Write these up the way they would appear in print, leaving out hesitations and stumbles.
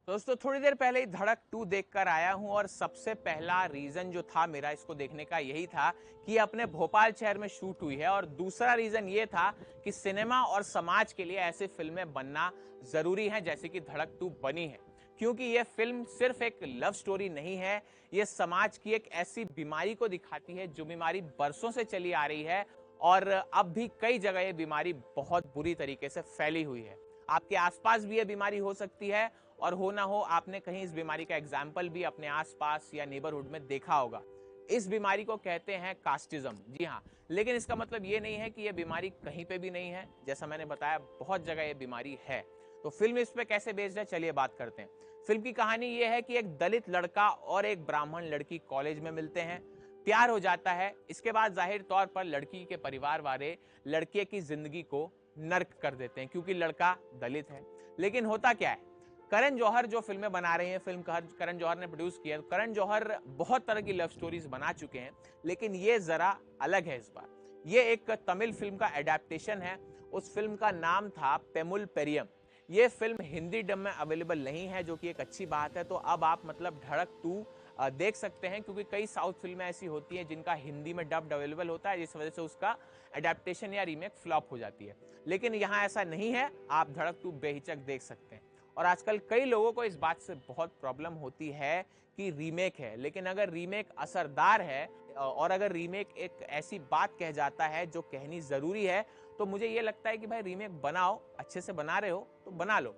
दोस्तों थोड़ी देर पहले ही धड़क 2 देखकर आया हूं और सबसे पहला रीजन जो था मेरा इसको देखने का यही था कि ये अपने भोपाल शहर में शूट हुई है और दूसरा रीजन ये था कि सिनेमा और समाज के लिए ऐसी फिल्में बनना जरूरी है जैसे कि धड़क 2 बनी है। क्योंकि ये फिल्म सिर्फ एक लव स्टोरी नहीं है, ये समाज की एक ऐसी बीमारी को दिखाती है जो बीमारी बरसों से चली आ रही है और अब भी कई जगह ये बीमारी बहुत बुरी तरीके से फैली हुई है। आपके आसपास भी ये बीमारी हो सकती है और हो ना हो आपने कहीं इस बीमारी का एग्जाम्पल भी अपने आसपास या नेबरहुड में देखा होगा। इस बीमारी को कहते हैं कास्टिज्म। जी हाँ, लेकिन इसका मतलब ये नहीं है कि यह बीमारी कहीं पे भी नहीं है। जैसा मैंने बताया बहुत जगह यह बीमारी है। तो फिल्म इस पे कैसे बेस्ड है, चलिए बात करते हैं। फिल्म की कहानी यह है कि एक दलित लड़का और एक ब्राह्मण लड़की कॉलेज में मिलते हैं, प्यार हो जाता है। इसके बाद जाहिर तौर पर लड़की के परिवार वाले लड़के की जिंदगी को नर्क कर देते हैं क्योंकि लड़का दलित है। लेकिन होता क्या है, करण जौहर जो फिल्में बना रहे हैं, फिल्म करण जौहर ने प्रोड्यूस किया। करण जौहर बहुत तरह की लव स्टोरीज बना चुके हैं, लेकिन ये जरा अलग है इस बार। ये एक तमिल फिल्म का एडेप्टेशन है। उस फिल्म का नाम था पेमुल पेरियम। ये फिल्म हिंदी डब में अवेलेबल नहीं है, जो कि एक अच्छी बात है। तो अब आप मतलब धड़क 2 देख सकते हैं, क्योंकि कई साउथ फिल्में ऐसी होती हैं जिनका हिंदी में डब्ड अवेलेबल होता है, जिस वजह से उसका एडेप्टेशन या रीमेक फ्लॉप हो जाती है। लेकिन यहाँ ऐसा नहीं है, आप धड़क 2 बेहिचक देख सकते हैं। और आजकल कई लोगों को इस बात से बहुत प्रॉब्लम होती है कि रीमेक है, लेकिन अगर रीमेक असरदार है और अगर रीमेक एक ऐसी बात कह जाता है जो कहनी जरूरी है, तो मुझे ये लगता है कि भाई रीमेक बनाओ, अच्छे से बना रहे हो तो बना लो।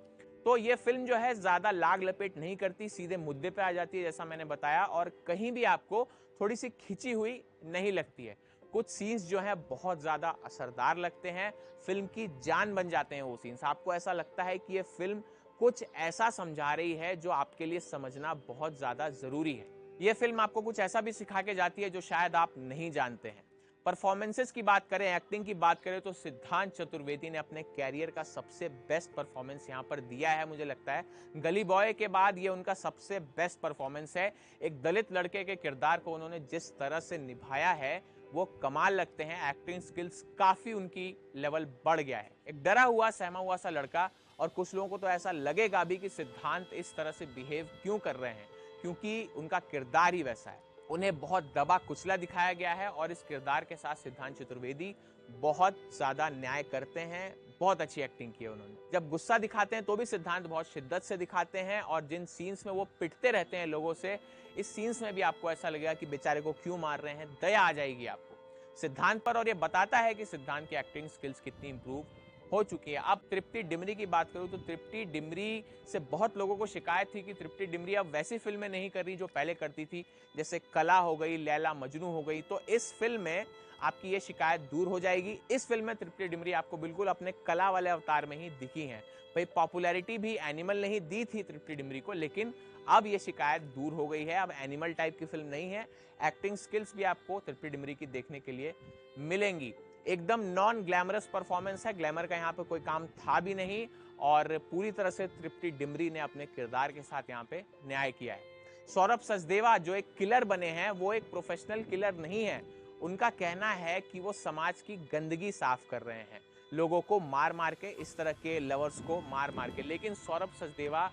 तो ये फिल्म जो है ज्यादा लाग लपेट नहीं करती, सीधे मुद्दे पे आ जाती है जैसा मैंने बताया, और कहीं भी आपको थोड़ी सी खिंची हुई नहीं लगती है। कुछ सीन्स जो है बहुत ज्यादा असरदार लगते हैं, फिल्म की जान बन जाते हैं वो सीन्स। आपको ऐसा लगता है कि ये फिल्म कुछ ऐसा समझा रही है जो आपके लिए समझना बहुत ज्यादा जरूरी है। यह फिल्म आपको कुछ ऐसा भी सिखा के जाती है जो शायद आप नहीं जानते हैं। परफॉर्मेंसेस की बात करें, एक्टिंग की बात करें, तो सिद्धांत चतुर्वेदी ने अपने कैरियर का सबसे बेस्ट परफॉर्मेंस यहां पर दिया है। मुझे लगता है गली बॉय के बाद ये उनका सबसे बेस्ट परफॉर्मेंस है। एक दलित लड़के के किरदार को उन्होंने जिस तरह से निभाया है वो कमाल लगते हैं। एक्टिंग स्किल्स काफी उनकी लेवल बढ़ गया है। एक डरा हुआ सहमा हुआ सा लड़का, और कुछ लोगों को तो ऐसा लगेगा भी कि सिद्धांत इस तरह से बिहेव क्यों कर रहे हैं, क्योंकि उनका किरदार ही वैसा है। उन्हें बहुत दबा कुचला दिखाया गया है और इस किरदार के साथ सिद्धांत चतुर्वेदी बहुत ज्यादा न्याय करते हैं। बहुत अच्छी एक्टिंग की है उन्होंने। जब गुस्सा दिखाते हैं तो भी सिद्धांत बहुत शिद्दत से दिखाते हैं, और जिन सीन्स में वो पिटते रहते हैं लोगों से, इस सीन्स में भी आपको ऐसा लगेगा कि बेचारे को क्यों मार रहे हैं, दया आ जाएगी आपको सिद्धांत पर। और ये बताता है कि सिद्धांत की एक्टिंग स्किल्स कितनी इंप्रूव हो चुकी है। अब तृप्ति डिमरी की बात करूं तो तृप्ति डिमरी से बहुत लोगों को शिकायत थी कि तृप्ति डिमरी अब वैसी फिल्में नहीं कर रही जो पहले करती थी, जैसे कला हो गई, लैला मजनू हो गई। तो इस फिल्म में आपकी ये शिकायत दूर हो जाएगी। इस फिल्म में तृप्ति डिमरी आपको बिल्कुल अपने कला वाले अवतार में ही दिखी हैं। भाई पॉपुलैरिटी भी एनिमल नहीं दी थी तृप्ति डिमरी को, लेकिन अब ये शिकायत दूर हो गई है। अब एनिमल टाइप की फिल्म नहीं है। एक्टिंग स्किल्स भी आपको तृप्ति डिमरी की देखने के लिए मिलेंगी। एकदम नॉन ग्लैमरस परफॉर्मेंस है, ग्लैमर का यहाँ पे कोई काम था भी नहीं, और पूरी तरह से तृप्ति डिमरी ने अपने किरदार के साथ यहाँ पे न्याय किया है। सौरभ सचदेवा जो एक किलर बने हैं, वो एक प्रोफेशनल किलर नहीं है। उनका कहना है कि वो समाज की गंदगी साफ कर रहे हैं, लोगों को मार मार के, इस तरह के लवर्स को मार मार के। लेकिन सौरभ सचदेवा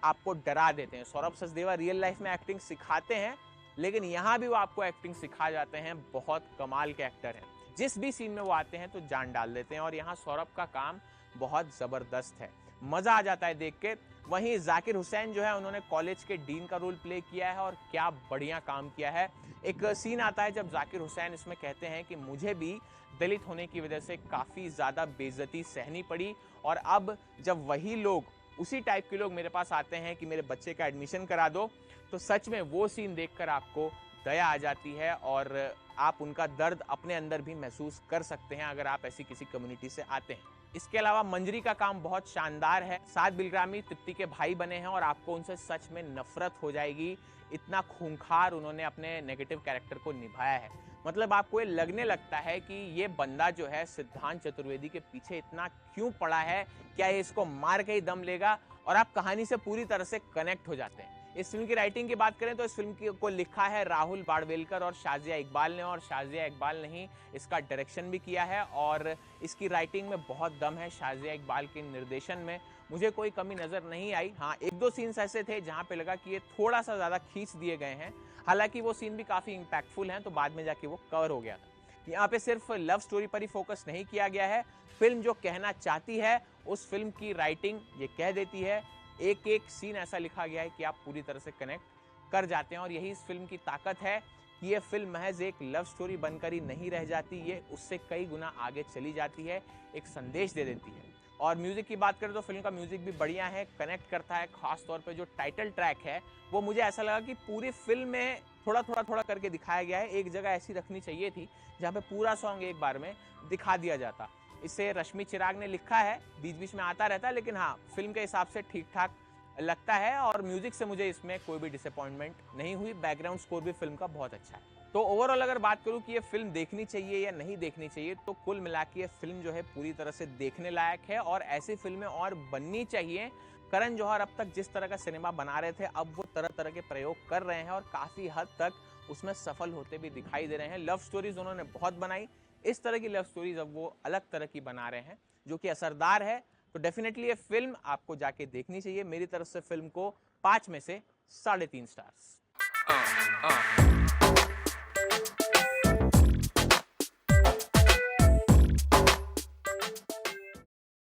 आपको डरा देते हैं। सौरभ सचदेवा रियल लाइफ में एक्टिंग सिखाते हैं, लेकिन यहां भी वो आपको एक्टिंग सिखा जाते हैं। बहुत कमाल के एक्टर हैं, जिस भी सीन में वो आते हैं तो जान डाल देते हैं, और यहाँ सौरभ का काम बहुत जबरदस्त है, मजा आ जाता है देख के। वहीं जाकिर हुसैन जो है, उन्होंने कॉलेज के डीन का रोल प्ले किया है और क्या बढ़िया काम किया है। एक सीन आता है जब जाकिर हुसैन इसमें कहते हैं कि मुझे भी दलित होने की वजह से काफी ज्यादा बेइज्जती सहनी पड़ी, और अब जब वही लोग, उसी टाइप के लोग मेरे पास आते हैं कि मेरे बच्चे का एडमिशन करा दो, तो सच में वो सीन देखकर आपको दया आ जाती है और आप उनका दर्द अपने अंदर भी महसूस कर सकते हैं अगर आप ऐसी किसी कम्युनिटी से आते हैं। इसके अलावा मंजरी का काम बहुत शानदार है। सात बिलग्रामी तृप्ति के भाई बने हैं और आपको उनसे सच में नफरत हो जाएगी, इतना खूंखार उन्होंने अपने नेगेटिव कैरेक्टर को निभाया है। मतलब आपको ये लगने लगता है कि ये बंदा जो है सिद्धांत चतुर्वेदी के पीछे इतना क्यों पड़ा है, क्या ये इसको मार के ही दम लेगा, और आप कहानी से पूरी तरह से कनेक्ट हो जाते हैं। इस फिल्म की राइटिंग की बात करें तो इस फिल्म को लिखा है राहुल बाड़वेलकर और शाजिया इकबाल ने, और शाजिया इकबाल ने ही इसका डायरेक्शन भी किया है, और इसकी राइटिंग में बहुत दम है शाजिया इकबाल के निर्देशन में। मुझे कोई कमी नजर नहीं आई। हाँ, एक दो सीन्स ऐसे थे जहाँ पे लगा कि ये थोड़ा सा ज्यादा खींच दिए गए हैं, हालांकि वो सीन भी काफी इंपैक्टफुल हैं, तो बाद में जाके वो कवर हो गया था। यहाँ पे सिर्फ लव स्टोरी पर ही फोकस नहीं किया गया है, फिल्म जो कहना चाहती है उस फिल्म की राइटिंग ये कह देती है। एक एक सीन ऐसा लिखा गया है कि आप पूरी तरह से कनेक्ट कर जाते हैं, और यही इस फिल्म की ताकत है कि ये फिल्म महज एक लव स्टोरी बनकर ही नहीं रह जाती, ये उससे कई गुना आगे चली जाती है, एक संदेश दे देती है। और म्यूजिक की बात करें तो फिल्म का म्यूजिक भी बढ़िया है, कनेक्ट करता है। खास तौर पे जो टाइटल ट्रैक है वो मुझे ऐसा लगा कि पूरी फिल्म में थोड़ा थोड़ा थोड़ा करके दिखाया गया है, एक जगह ऐसी रखनी चाहिए थी जहाँ पे पूरा सॉन्ग एक बार में दिखा दिया जाता। इसे रश्मि चिराग ने लिखा है, बीच बीच में आता रहता है, लेकिन हाँ फिल्म के हिसाब से ठीक ठाक लगता है, और म्यूजिक से मुझे इसमें कोई भी डिसअपॉइंटमेंट नहीं हुई। बैकग्राउंड स्कोर भी फिल्म का बहुत अच्छा है। तो ओवरऑल अगर बात करूं कि ये फिल्म देखनी चाहिए या नहीं देखनी चाहिए, तो कुल मिला के ये फिल्म जो है पूरी तरह से देखने लायक है, और ऐसी फिल्में और बननी चाहिए। करण जौहर अब तक जिस तरह का सिनेमा बना रहे थे, अब वो तरह तरह के प्रयोग कर रहे हैं और काफी हद तक उसमें सफल होते भी दिखाई दे रहे हैं। लव स्टोरीज उन्होंने बहुत बनाई, इस तरह की लव स्टोरीज अब वो अलग तरह की बना रहे हैं जो कि असरदार है। तो डेफिनेटली ये फिल्म आपको जाके देखनी चाहिए। मेरी तरफ से फिल्म को 5 में से 3.5 स्टार्स।